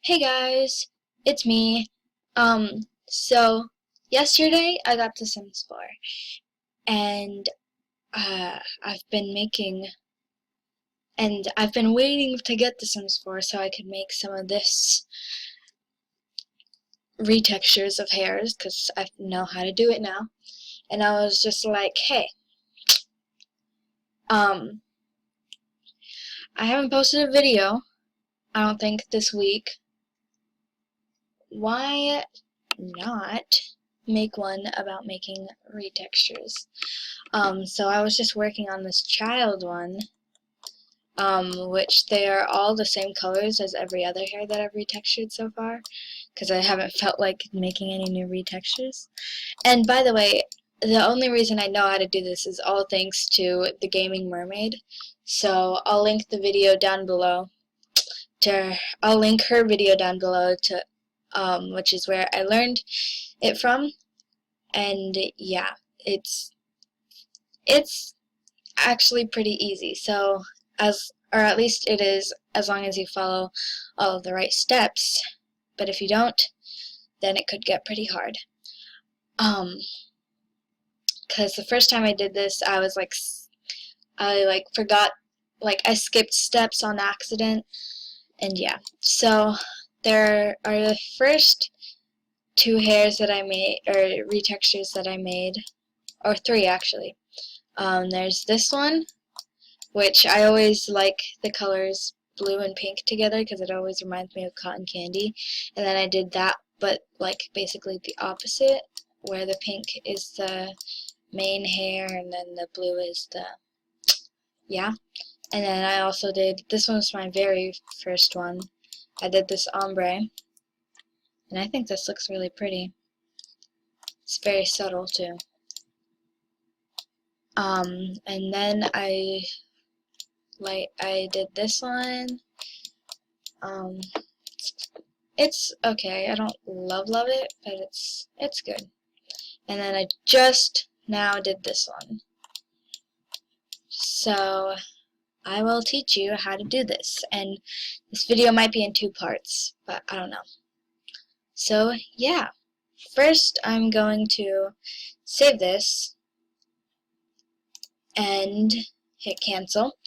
Hey guys, it's me. So yesterday I got The Sims 4, and I've been making, and I've been waiting to get The Sims 4 so I could make some of this retextures of hairs, because I know how to do it now. And I was just like, hey, um, I haven't posted a video, I don't think, this week. Why not make one about making retextures? So I was just working on this child one, which they are all the same colors as every other hair that I've retextured so far, because I haven't felt like making any new retextures. And by the way, the only reason I know how to do this is all thanks to the gaming mermaid. So I'll link the video down below. I'll link her video down below to, which is where I learned it from. And yeah, it's actually pretty easy. So or at least it is, as long as you follow all of the right steps. But if you don't, then it could get pretty hard. Because the first time I did this, I was like, I forgot, I skipped steps on accident, and yeah. So there are the first two hairs that I made, or retextures that I made, or three actually. There's this one, which I always like the colors blue and pink together because it always reminds me of cotton candy. And then I did that, but basically the opposite, where the pink is the main hair and then the blue is the, yeah. And then I also did, this one was my very first one, I did this ombre, and I think this looks really pretty. It's very subtle too. And then I did this one. It's okay. I don't love it, but it's good. And then I just now did this one. So I will teach you how to do this, and this video might be in 2 parts, but I don't know. So yeah, first I'm going to save this and hit cancel.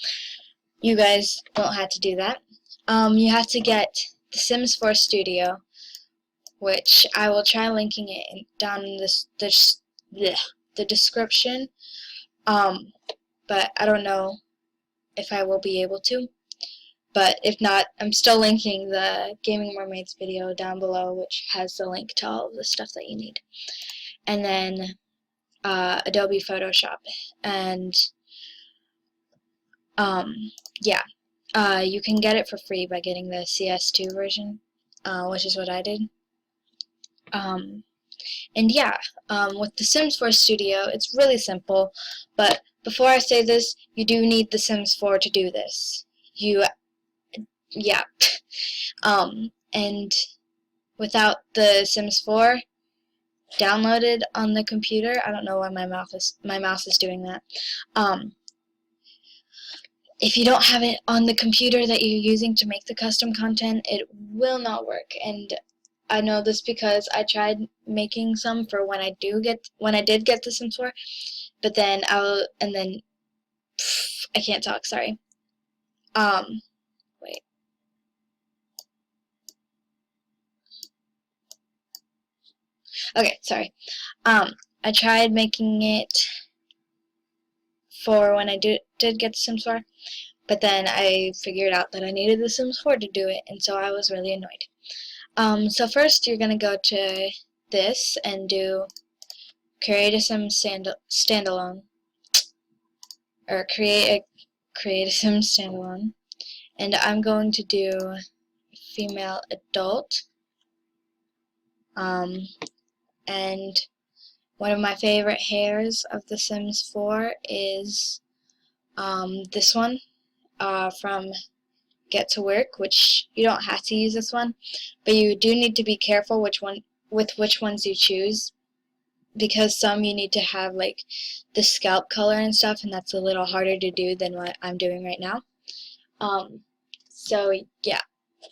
You guys won't have to do that. You have to get The Sims 4 Studio, which I will try linking it down in the description, but I don't know if I will be able to. But if not, I'm still linking the Gaming Mermaids video down below, which has the link to all of the stuff that you need. And then Adobe Photoshop. And yeah, you can get it for free by getting the CS2 version, which is what I did. And yeah, with The Sims 4 Studio, it's really simple, but before I say this, you do need The Sims 4 to do this. Yeah. And without The Sims 4 downloaded on the computer, I don't know why my mouse is doing that. If you don't have it on the computer that you're using to make the custom content, it will not work. And I know this because I tried making some for when I did get The Sims 4, but then I can't talk, sorry. Wait. Okay, sorry. I tried making it for when I did get The Sims 4, but then I figured out that I needed The Sims 4 to do it, and so I was really annoyed. So first you're going to go to this and do create a Sims standalone, or create a Sims standalone, and I'm going to do female adult, and one of my favorite hairs of The Sims 4 is this one from Get to Work, which you don't have to use this one, but you do need to be careful with which ones you choose, because some you need to have the scalp color and stuff, and that's a little harder to do than what I'm doing right now. So yeah,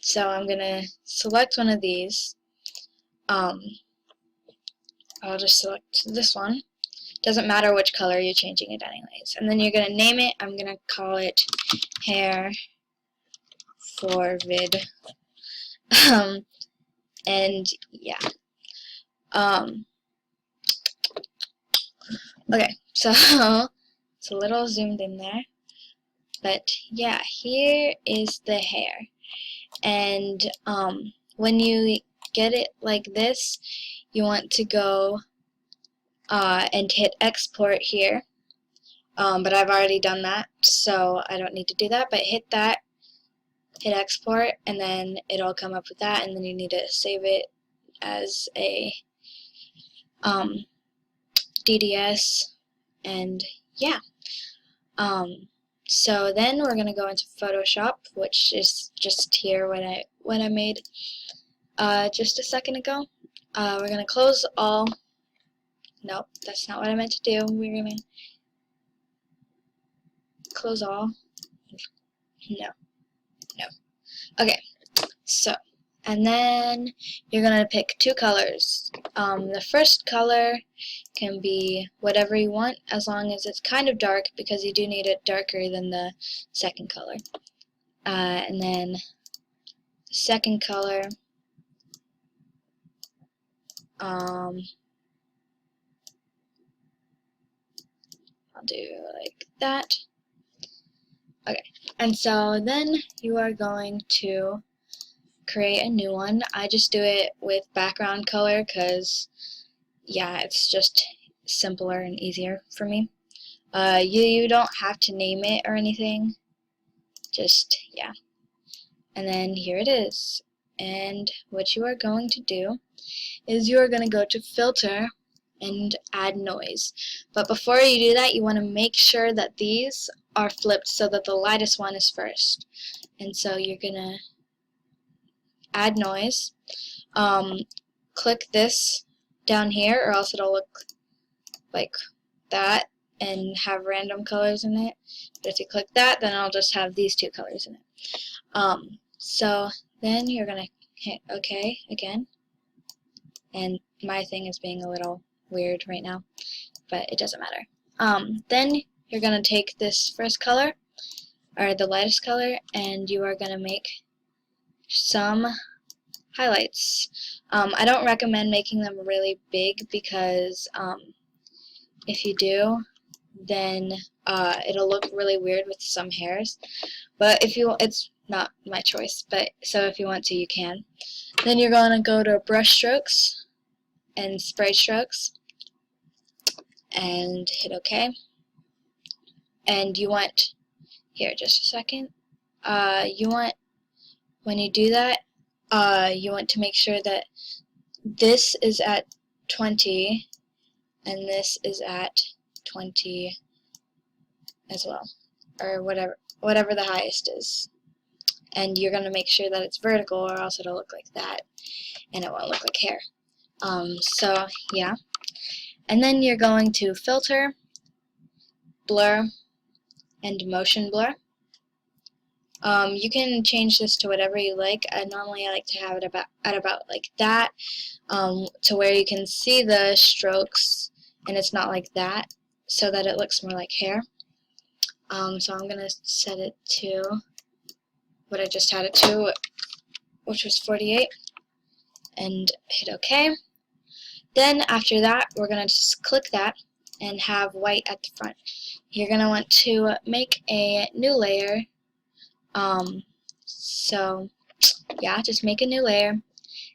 So I'm gonna select one of these. I'll just select this one. Doesn't matter which color, you're changing it anyways. And then you're gonna name it. I'm gonna call it hair for vid. And yeah. Okay, so it's a little zoomed in there. But yeah, here is the hair. And when you get it like this, you want to go and hit export here. But I've already done that, so I don't need to do that. But hit that, hit export, and then it'll come up with that, and then you need to save it as a DDS, and yeah. So then we're gonna go into Photoshop, which is just here what I made just a second ago. We're gonna close all. Nope, that's not what I meant to do. We're gonna close all. No. Okay, so, and then you're gonna pick two colors. The first color can be whatever you want, as long as it's kind of dark, because you do need it darker than the second color. And then the second color, I'll do like that. Okay, and so then you are going to create a new one. I just do it with background color because, yeah, it's just simpler and easier for me. You don't have to name it or anything. Just, yeah. And then here it is. And what you are going to do is you are going to go to Filter and Add Noise. But before you do that, you want to make sure that these are flipped so that the lightest one is first. And so you're going to Add Noise. Click this down here, or else it'll look like that and have random colors in it. But if you click that, then I'll just have these two colors in it. So then you're going to hit OK again. And my thing is being a little weird right now, but it doesn't matter. Then you're going to take this first color, or the lightest color, and you are going to make some highlights. I don't recommend making them really big because if you do, then it'll look really weird with some hairs. But if you, it's not my choice, but so if you want to, you can. Then you're going to go to brush strokes and spray strokes and hit OK. And you want, here just a second, you want, when you do that, you want to make sure that this is at 20 and this is at 20 as well, or whatever the highest is. And you're going to make sure that it's vertical, or else it'll look like that and it won't look like hair. So yeah, and then you're going to Filter, Blur, and Motion Blur. You can change this to whatever you like. Normally I like to have it at about like that, to where you can see the strokes and it's not like that, so that it looks more like hair. So I'm going to set it to what I just had it to, which was 48, and hit OK. Then after that, we're going to just click that and have white at the front. You're going to want to make a new layer. So yeah, just make a new layer,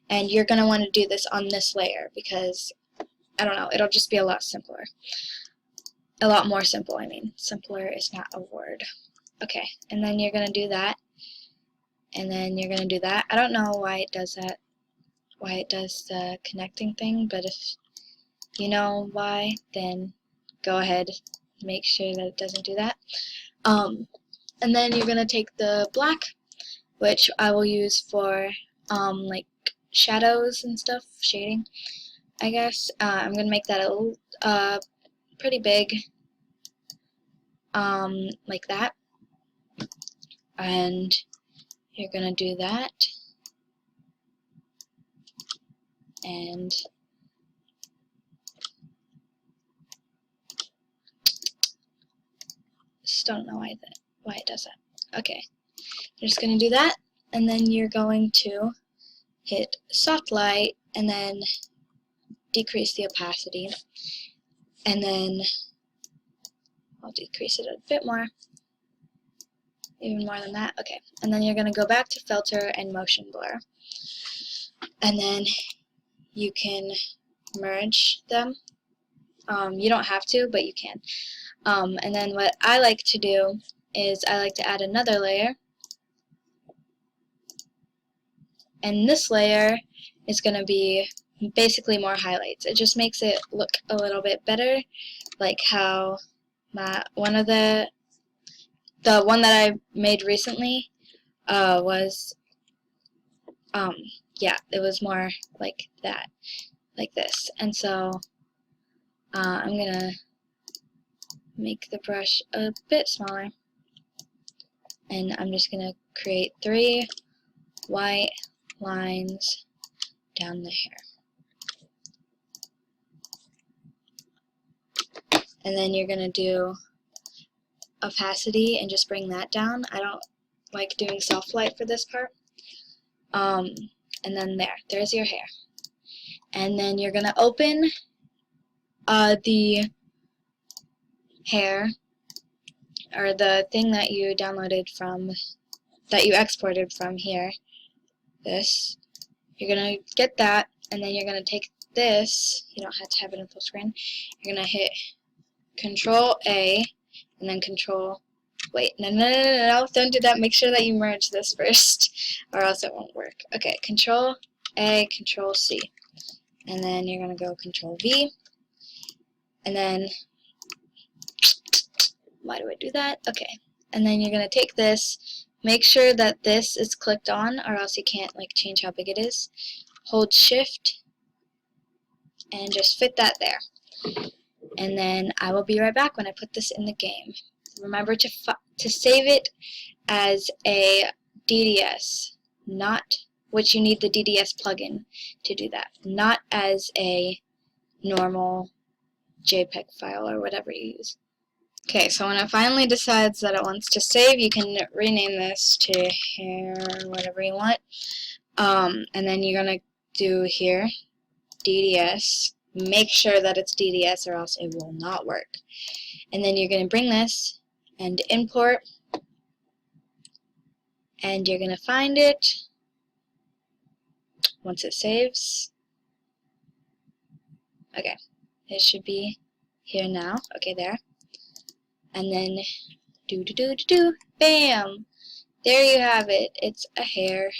and you're going to want to do this on this layer because, I don't know, it'll just be a lot simpler. A lot more simple, I mean. Simpler is not a word. Okay, and then you're going to do that, and then you're going to do that. I don't know why it does that, why it does the connecting thing, but if you know why, then go ahead, make sure that it doesn't do that. And then you're going to take the black, which I will use for like shadows and stuff, shading, I guess. I'm going to make that a little pretty big, like that. And you're gonna do that, and just don't know why it does that. Okay, you're just gonna do that, and then you're going to hit soft light, and then decrease the opacity, and then I'll decrease it a bit more, even more than that. Okay, and then you're going to go back to filter and motion blur, and then you can merge them. You don't have to, but you can. And then what I like to do is I like to add another layer, and this layer is going to be basically more highlights. It just makes it look a little bit better, like how one that I made recently was yeah, it was more like that, like this. And so I'm gonna make the brush a bit smaller, and I'm just gonna create 3 white lines down the hair. And then you're gonna do opacity and just bring that down. I don't like doing soft light for this part. And then there's your hair. And then you're gonna open the hair, or the thing that you downloaded from, that you exported from here, this. You're gonna get that, and then you're gonna take this, you don't have to have it in full screen, you're gonna hit Control A, and then wait, no, don't do that, make sure that you merge this first, or else it won't work. Okay, Control A, Control C, and then you're gonna go Control V, and then, why do I do that? Okay, and then you're gonna take this, make sure that this is clicked on, or else you can't like change how big it is. Hold Shift, and just fit that there. And then I will be right back when I put this in the game. Remember to save it as a DDS, which you need the DDS plugin to do that, not as a normal JPEG file or whatever you use. Okay, so when it finally decides that it wants to save, you can rename this to hair, whatever you want. And then you're going to do here, DDS. Make sure that it's DDS or else it will not work. And then you're going to bring this and import, and you're going to find it once it saves. Okay, it should be here now. Okay, there. And then bam! There you have it. It's a hair.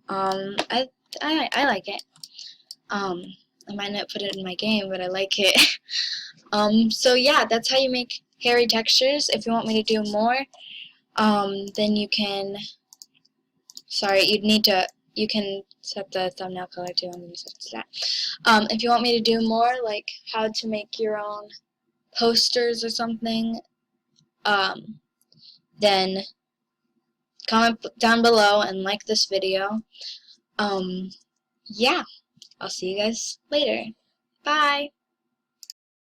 I like it. I might not put it in my game, but I like it. So yeah, that's how you make hairy textures. If you want me to do more, then you can, you can set the thumbnail color too. I'm going to set that. If you want me to do more, like how to make your own posters or something, then comment down below and like this video. Yeah, I'll see you guys later. Bye!